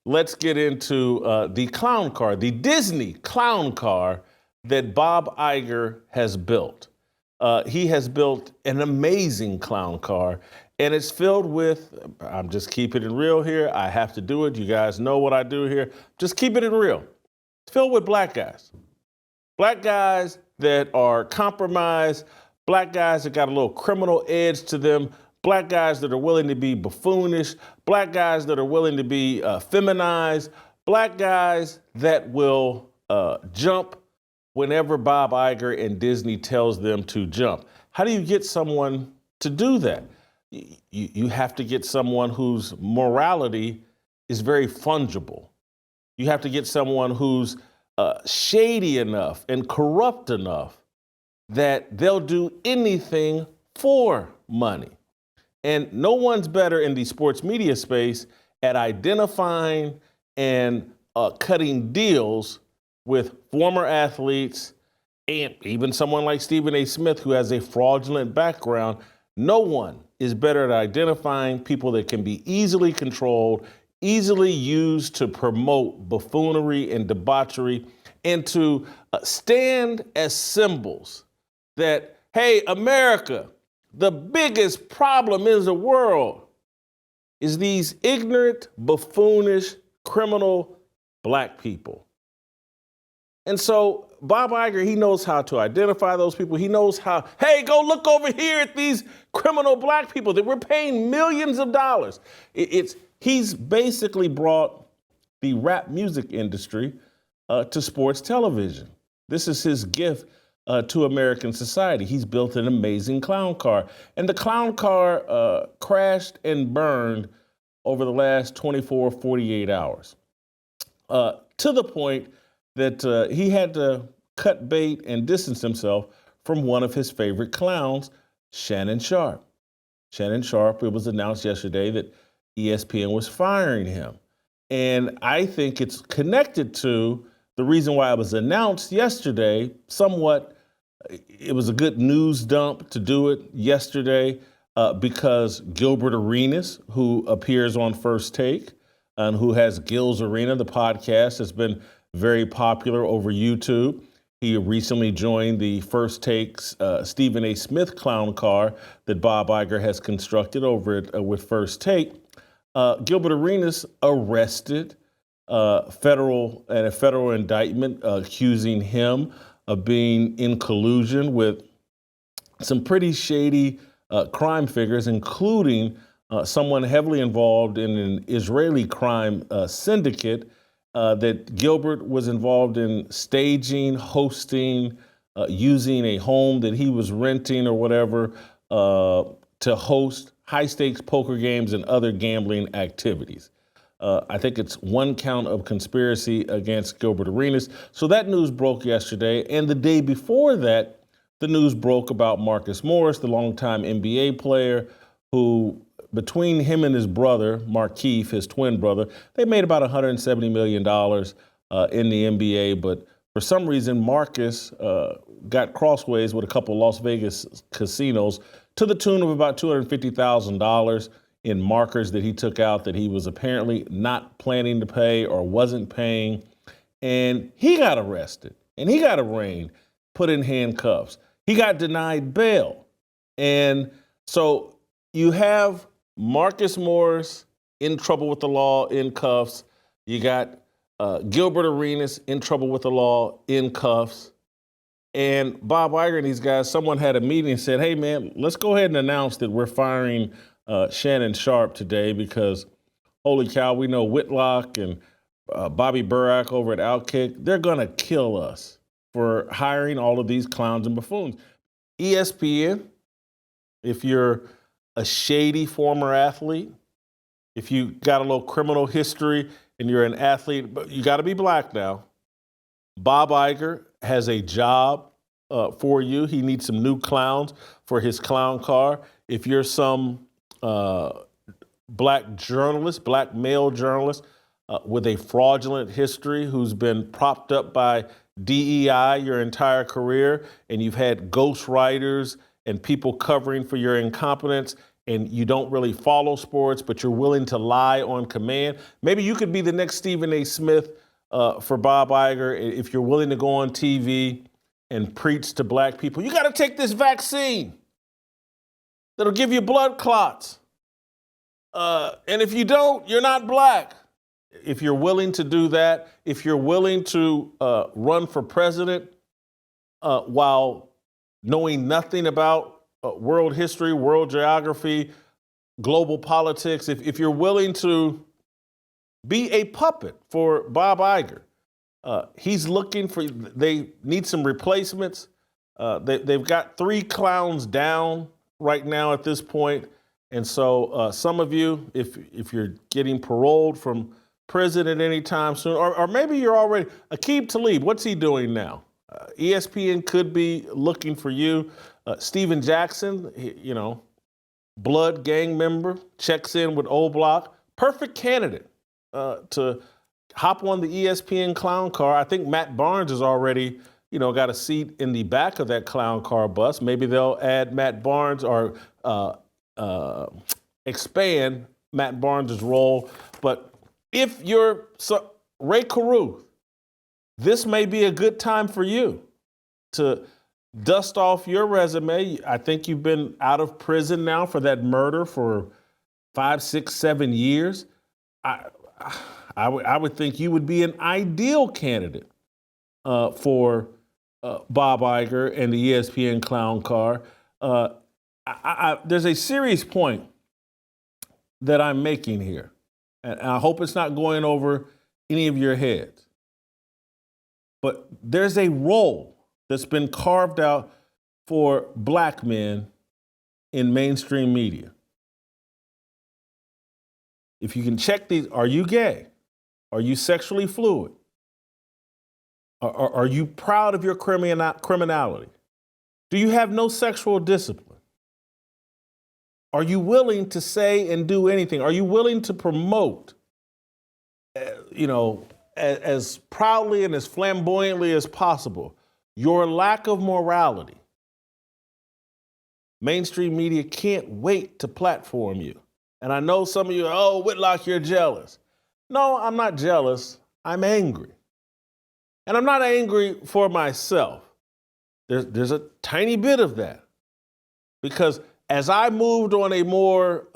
let's get into the clown car, the Disney clown car that Bob Iger has built. He has built an amazing clown car, and it's filled with, I'm just keeping it real here. I have to do it. You guys know what I do here. Just keeping it real. It's filled with black guys. Black guys that are compromised, black guys that got a little criminal edge to them, black guys that are willing to be buffoonish, black guys that are willing to be feminized, black guys that will jump whenever Bob Iger and Disney tells them to jump. How do you get someone to do that? You have to get someone whose morality is very fungible. You have to get someone who's shady enough and corrupt enough that they'll do anything for money. And no one's better in the sports media space at identifying and cutting deals with former athletes and even someone like Stephen A. Smith, who has a fraudulent background. No one is better at identifying people that can be easily controlled, easily used to promote buffoonery and debauchery, and to stand as symbols that, hey, America, the biggest problem in the world is these ignorant, buffoonish, criminal black people. And so Bob Iger, he knows how to identify those people. He knows how, hey, go look over here at these criminal black people that we're paying millions of dollars. He's basically brought the rap music industry to sports television. This is his gift to American society. He's built an amazing clown car. And the clown car crashed and burned over the last 24, 48 hours to the point that he had to cut bait and distance himself from one of his favorite clowns, Shannon Sharpe. Shannon Sharpe, it was announced yesterday that ESPN was firing him. And I think it's connected to the reason why it was announced yesterday. Somewhat, it was a good news dump to do it yesterday because Gilbert Arenas, who appears on First Take and who has Gil's Arena, the podcast, has been very popular over YouTube. He recently joined the First Take's Stephen A. Smith clown car that Bob Iger has constructed over with First Take. Gilbert Arenas arrested a federal indictment accusing him of being in collusion with some pretty shady crime figures, including someone heavily involved in an Israeli crime syndicate that Gilbert was involved in staging, hosting, using a home that he was renting or whatever to host high-stakes poker games and other gambling activities. I think it's one count of conspiracy against Gilbert Arenas. So that news broke yesterday. And the day before that, the news broke about Marcus Morris, the longtime NBA player, who between him and his brother, Markieff, his twin brother, they made about $170 million in the NBA. But for some reason, Marcus got crossways with a couple of Las Vegas casinos to the tune of about $250,000 in markers that he took out that he was apparently not planning to pay or wasn't paying. And he got arrested and he got arraigned, put in handcuffs. He got denied bail. And so you have Marcus Morris in trouble with the law, in cuffs. You got Gilbert Arenas in trouble with the law, in cuffs. And Bob Iger and these guys, someone had a meeting and said, hey, man, let's go ahead and announce that we're firing Shannon Sharpe today because, holy cow, we know Whitlock and Bobby Burack over at Outkick, they're going to kill us for hiring all of these clowns and buffoons. ESPN, if you're a shady former athlete, if you got a little criminal history and you're an athlete, but you got to be black now, Bob Iger has a job for you. He needs some new clowns for his clown car. If you're some black journalist, black male journalist with a fraudulent history who's been propped up by DEI your entire career, and you've had ghostwriters and people covering for your incompetence, and you don't really follow sports, but you're willing to lie on command. Maybe you could be the next Stephen A. Smith for Bob Iger if you're willing to go on TV and preach to black people. You got to take this vaccine that'll give you blood clots. And if you don't, you're not black. If you're willing to do that, if you're willing to run for president while knowing nothing about world history, world geography, global politics, if you're willing to be a puppet for Bob Iger, he's looking for, they need some replacements. They've got 3 clowns down right now at this point. And so some of you, if you're getting paroled from prison at any time soon, or maybe you're already, Aqib Talib, what's he doing now? ESPN could be looking for you. Steven Jackson, blood gang member, checks in with O Block. Perfect candidate to hop on the ESPN clown car. I think Matt Barnes has already, got a seat in the back of that clown car bus. Maybe they'll add Matt Barnes or expand Matt Barnes' role. But if you're Ray Caruth, this may be a good time for you to dust off your resume. I think you've been out of prison now for that murder for 5, 6, 7 years. I would think you would be an ideal candidate for Bob Iger and the ESPN clown car. There's a serious point that I'm making here, and I hope it's not going over any of your heads. But there's a role that's been carved out for black men in mainstream media. If you can check these, are you gay? Are you sexually fluid? Are you proud of your criminality? Do you have no sexual discipline? Are you willing to say and do anything? Are you willing to promote, as proudly and as flamboyantly as possible, your lack of morality? Mainstream media can't wait to platform you. And I know some of you, Whitlock, you're jealous. No, I'm not jealous. I'm angry. And I'm not angry for myself. There's a tiny bit of that. Because as I moved on a more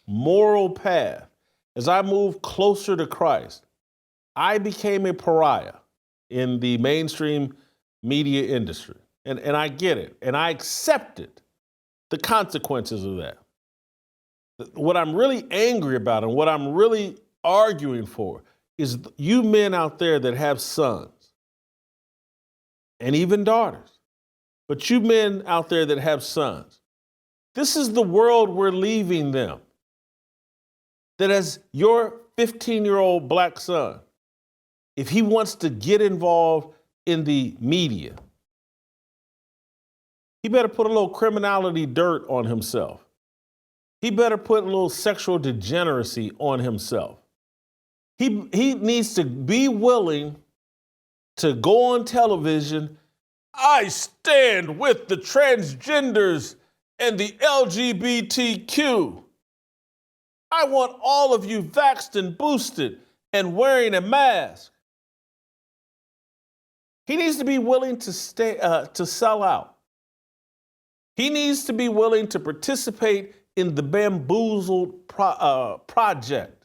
moral path, as I moved closer to Christ, I became a pariah in the mainstream media industry. And I get it. And I accepted the consequences of that. What I'm really angry about and what I'm really arguing for is you men out there that have sons and even daughters, but you men out there that have sons, this is the world we're leaving them. That as your 15-year-old black son, if he wants to get involved in the media, he better put a little criminality dirt on himself. He better put a little sexual degeneracy on himself. He needs to be willing to go on television. I stand with the transgenders and the LGBTQ. I want all of you vaxxed and boosted and wearing a mask. He needs to be willing to sell out. He needs to be willing to participate in the bamboozled project.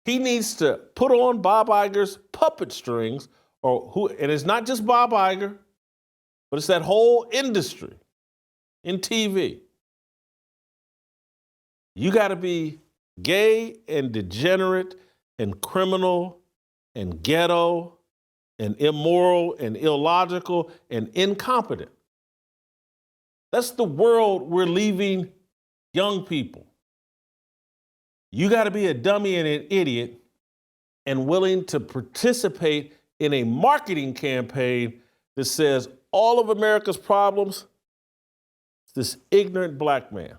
He needs to put on Bob Iger's puppet strings, and it's not just Bob Iger, but it's that whole industry in TV. You got to be gay and degenerate and criminal and ghetto and immoral and illogical and incompetent. That's the world we're leaving young people. You got to be a dummy and an idiot and willing to participate in a marketing campaign that says all of America's problems is this ignorant black man.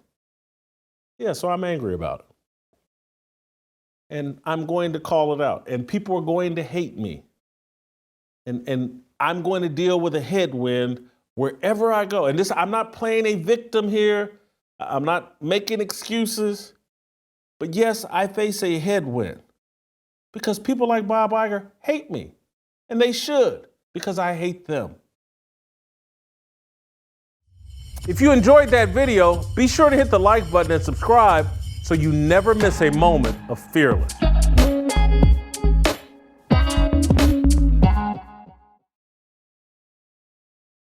Yeah, so I'm angry about it. And I'm going to call it out. And people are going to hate me. And I'm going to deal with a headwind wherever I go. And I'm not playing a victim here. I'm not making excuses, but yes, I face a headwind because people like Bob Iger hate me, and they should because I hate them. If you enjoyed that video, be sure to hit the like button and subscribe so you never miss a moment of Fearless.